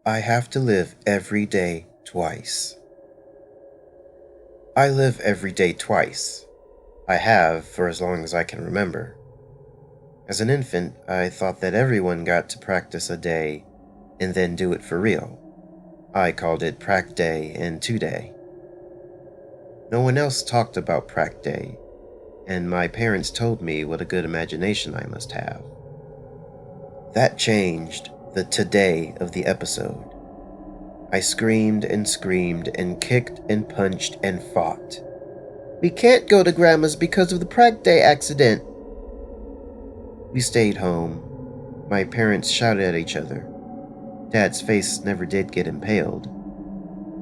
I have to live every day twice. I live every day twice. I have for as long as I can remember. As an infant, I thought that everyone got to practice a day and then do it for real. I called it Prac Day and 2-Day. No one else talked about Prac Day, and my parents told me what a good imagination I must have. That changed the today of the episode. I screamed and kicked and punched and fought. We can't go to Grandma's because of the Prac Day accident. We stayed home. My parents shouted at each other. Dad's face never did get impaled.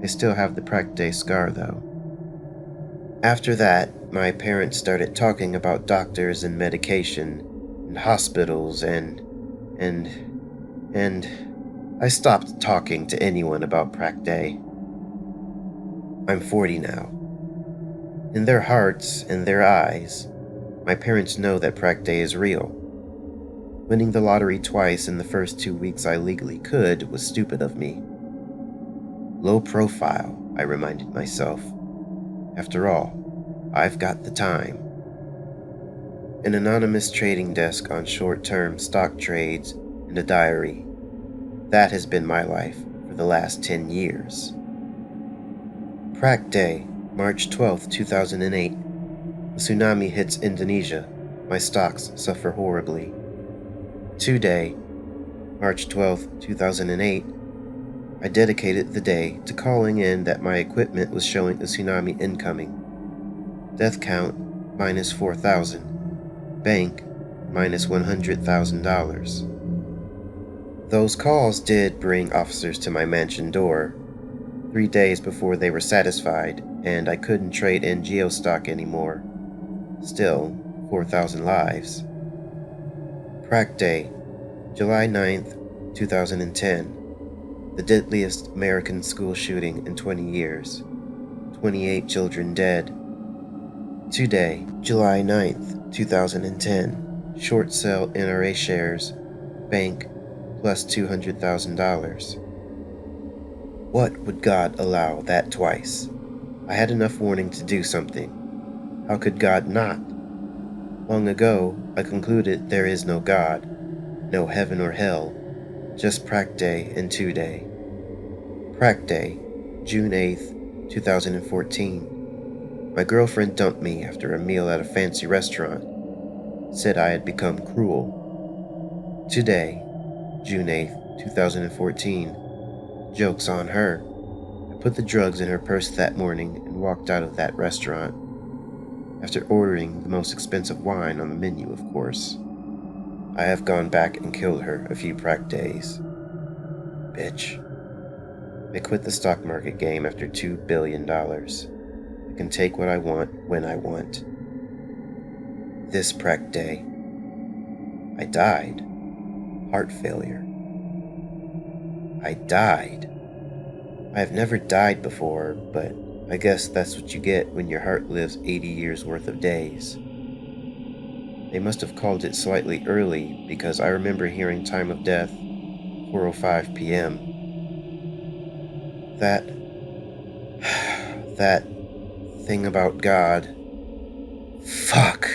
I still have the Prac Day scar, though. After that, my parents started talking about doctors and medication and hospitals and I stopped talking to anyone about Prac Day. I'm 40 now. In their hearts and their eyes, my parents know that Prac Day is real. Winning the lottery twice in the first 2 weeks I legally could was stupid of me. Low profile, I reminded myself. After all, I've got the time. An anonymous trading desk on short-term stock trades and a diary. That has been my life for the last 10 years. Prac Day, March 12, 2008. A tsunami hits Indonesia. My stocks suffer horribly. 2-Day, March 12, 2008. I dedicated the day to calling in that my equipment was showing a tsunami incoming. Death count, minus 4,000. Bank, minus $100,000. Those calls did bring officers to my mansion door. 3 days before they were satisfied, and I couldn't trade in geostock anymore. Still, 4,000 lives. Prac Day, July 9th, 2010. The deadliest American school shooting in 20 years. 28 children dead. 2-Day, July 9th, 2010. Short sell NRA shares. Bank, plus $200,000. What would God allow that twice? I had enough warning to do something. How could God not? Long ago, I concluded there is no God, no heaven or hell, just Prac Day and 2-Day. Prac Day, June 8th, 2014. My girlfriend dumped me after a meal at a fancy restaurant. Said I had become cruel. 2-Day, June 8th, 2014. Joke's on her. I put the drugs in her purse that morning and walked out of that restaurant. After ordering the most expensive wine on the menu, of course. I have gone back and killed her a few Prac Days. Bitch. I quit the stock market game after $2 billion. I can take what I want when I want. This Prac Day, I died. Heart failure. I died. I have never died before, but I guess that's what you get when your heart lives 80 years worth of days. They must have called it slightly early because I remember hearing time of death, 4:05 p.m. That thing about God. Fuck.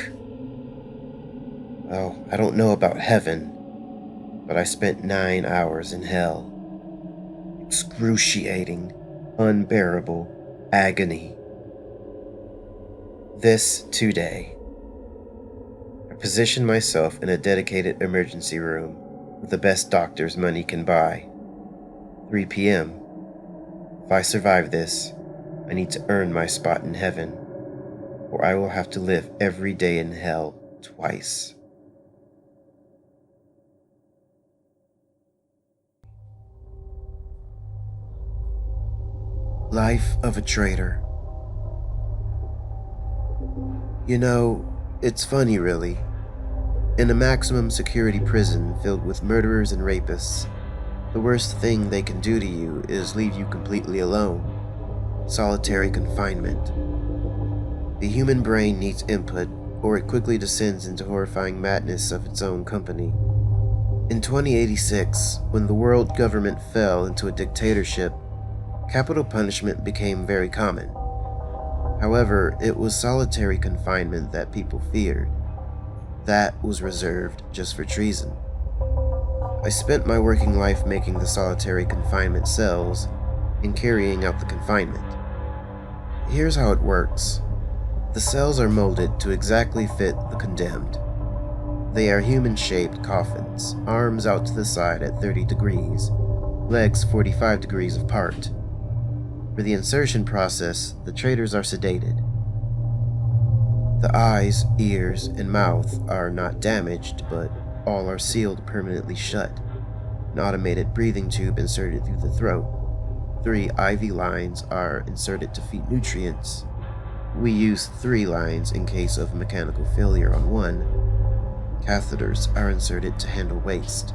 Well, I don't know about heaven, but I spent 9 hours in hell. Excruciating, unbearable agony. This 2-Day. I positioned myself in a dedicated emergency room with the best doctors money can buy. 3 p.m. If I survive this, I need to earn my spot in heaven, or I will have to live every day in hell twice. Life of a traitor. You know, it's funny really. In a maximum security prison filled with murderers and rapists, the worst thing they can do to you is leave you completely alone. Solitary confinement. The human brain needs input, or it quickly descends into horrifying madness of its own company. In 2086, when the world government fell into a dictatorship, capital punishment became very common. However, it was solitary confinement that people feared. That was reserved just for treason. I spent my working life making the solitary confinement cells and carrying out the confinement. Here's how it works. The cells are molded to exactly fit the condemned. They are human-shaped coffins, arms out to the side at 30 degrees, legs 45 degrees apart. For the insertion process, the traitors are sedated. The eyes, ears, and mouth are not damaged, but all are sealed permanently shut. An automated breathing tube inserted through the throat. 3 IV lines are inserted to feed nutrients. We use 3 lines in case of mechanical failure on one. Catheters are inserted to handle waste.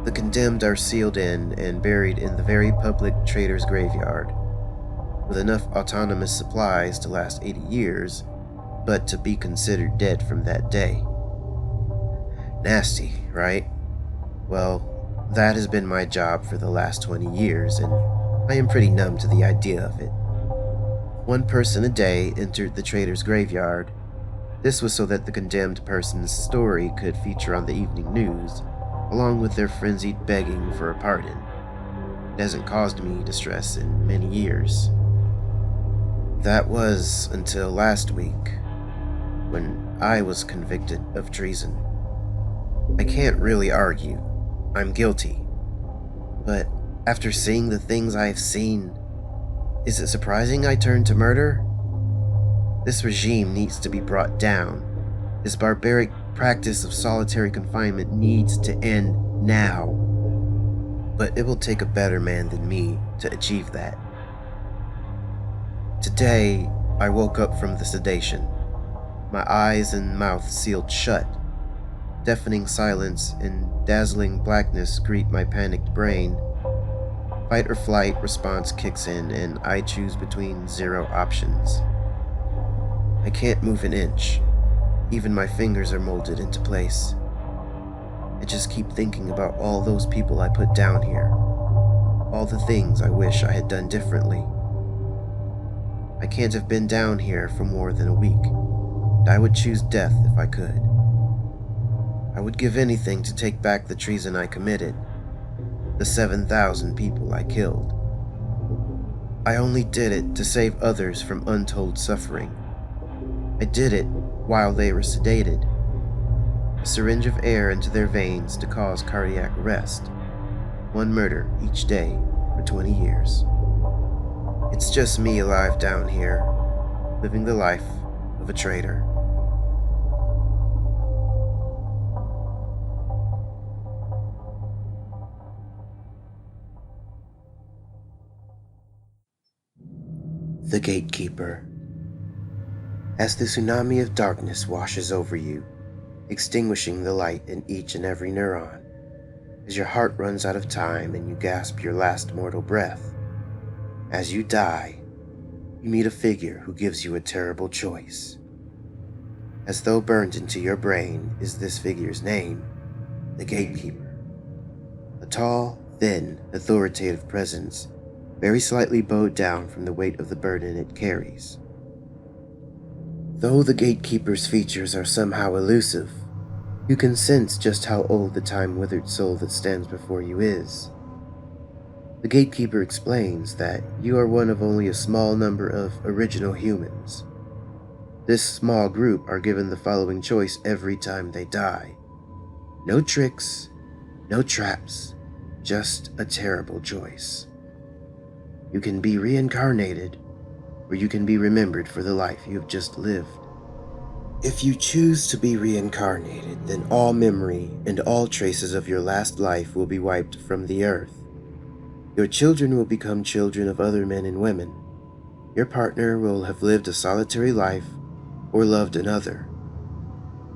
The condemned are sealed in and buried in the very public traitor's graveyard, with enough autonomous supplies to last 80 years, but to be considered dead from that day. Nasty, right? Well, that has been my job for the last 20 years, and I am pretty numb to the idea of it. 1 person a day entered the traitor's graveyard. This was so that the condemned person's story could feature on the evening news, along with their frenzied begging for a pardon. It hasn't caused me distress in many years. That was until last week, when I was convicted of treason. I can't really argue. I'm guilty. But after seeing the things I have seen, is it surprising I turned to murder? This regime needs to be brought down. This barbaric practice of solitary confinement needs to end now. But it will take a better man than me to achieve that. Today, I woke up from the sedation. My eyes and mouth sealed shut. Deafening silence and dazzling blackness greet my panicked brain. Fight or flight response kicks in, and I choose between 0 options. I can't move an inch. Even my fingers are molded into place. I just keep thinking about all those people I put down here. All the things I wish I had done differently. I can't have been down here for more than a week, and I would choose death if I could. I would give anything to take back the treason I committed, the 7,000 people I killed. I only did it to save others from untold suffering. I did it while they were sedated. A syringe of air into their veins to cause cardiac arrest. 1 murder each day for 20 years. It's just me alive down here, living the life of a traitor. The Gatekeeper. As the tsunami of darkness washes over you, extinguishing the light in each and every neuron, as your heart runs out of time and you gasp your last mortal breath, as you die, you meet a figure who gives you a terrible choice. As though burned into your brain is this figure's name, the Gatekeeper. A tall, thin, authoritative presence, very slightly bowed down from the weight of the burden it carries. Though the Gatekeeper's features are somehow elusive, you can sense just how old the time-withered soul that stands before you is. The Gatekeeper explains that you are one of only a small number of original humans. This small group are given the following choice every time they die. No tricks, no traps, just a terrible choice. You can be reincarnated, or you can be remembered for the life you have just lived. If you choose to be reincarnated, then all memory and all traces of your last life will be wiped from the earth. Your children will become children of other men and women. Your partner will have lived a solitary life or loved another.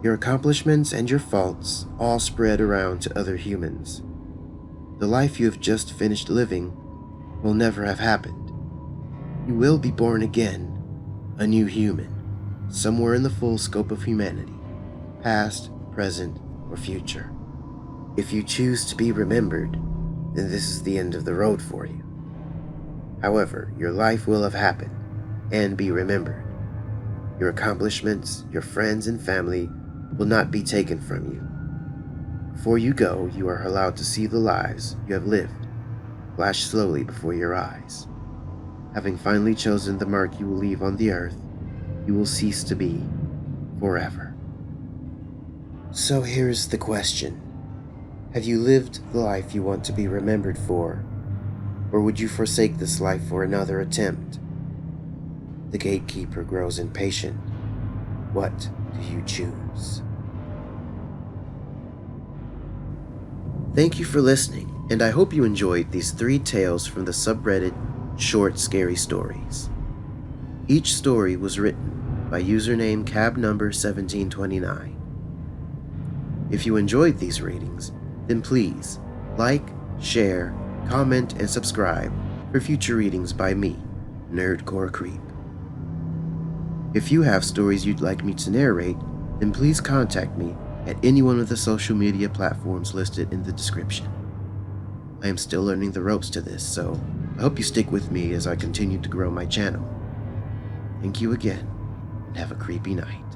Your accomplishments and your faults all spread around to other humans. The life you have just finished living will never have happened. You will be born again, a new human, somewhere in the full scope of humanity, past, present, or future. If you choose to be remembered, then this is the end of the road for you. However, your life will have happened and be remembered. Your accomplishments, your friends and family will not be taken from you. Before you go, you are allowed to see the lives you have lived flash slowly before your eyes. Having finally chosen the mark you will leave on the earth, you will cease to be forever. So here's the question. Have you lived the life you want to be remembered for? Or would you forsake this life for another attempt? The gatekeeper grows impatient. What do you choose? Thank you for listening, and I hope you enjoyed these 3 tales from the subreddit Short Scary Stories. Each story was written by username cabnumber1729. If you enjoyed these readings, then please like, share, comment, and subscribe for future readings by me, nerdxcorexcreep. If you have stories you'd like me to narrate, then please contact me at any one of the social media platforms listed in the description. I am still learning the ropes to this, so I hope you stick with me as I continue to grow my channel. Thank you again, and have a creepy night.